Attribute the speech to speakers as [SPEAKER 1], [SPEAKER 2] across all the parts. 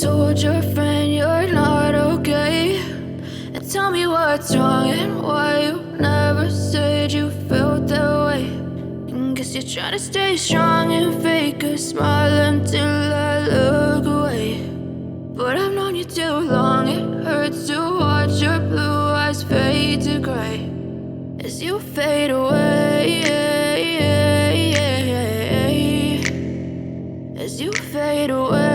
[SPEAKER 1] told your friend you're not okay? And tell me what's wrong and why you never said you felt that way. And guess you're trying to stay strong and fake a smile until I look away. But I've known you too long, it hurts to watch your blue eyes fade to gray as you fade away, as you fade away.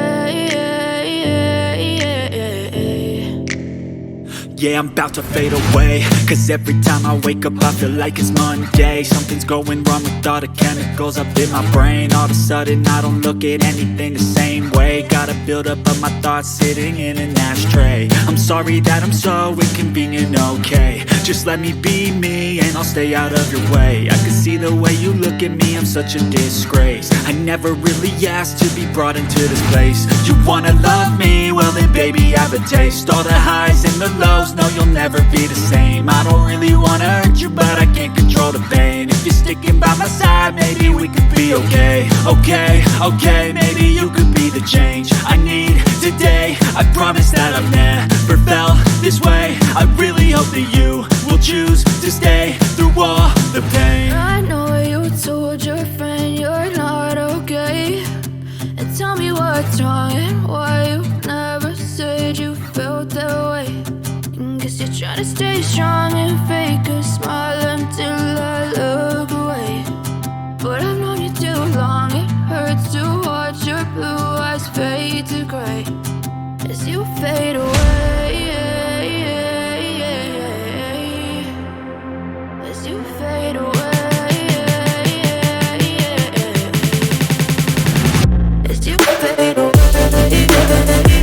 [SPEAKER 2] Yeah, I'm about to fade away, cause every time I wake up I feel like it's Monday. Something's going wrong with all the chemicals up in my brain. All of a sudden I don't look at anything the same way. Got a buildup of my thoughts sitting in an ashtray. I'm sorry that I'm so inconvenient, okay? Just let me be me and I'll stay out of your way. I can see the way you look at me, I'm such a disgrace. I never really asked to be brought into this place. You wanna love me? Well then baby have a taste. All the highs and the lows, no you'll never be the same. I don't really wanna hurt you but I can't control the pain. If you're sticking by my side maybe we could be okay. Okay, maybe you could be the change I need today. I promise that I've never felt this way. I really hope that you will choose to stay through all the pain.
[SPEAKER 1] I know you told your friend you're not okay. And tell me what's wrong and why you never said you felt that way. And guess you're trying to stay strong and fake a smile until I look away. But I've known you too long, it hurts to watch your blue eyes fade to gray as you fade away, as you fade away, as you fade away.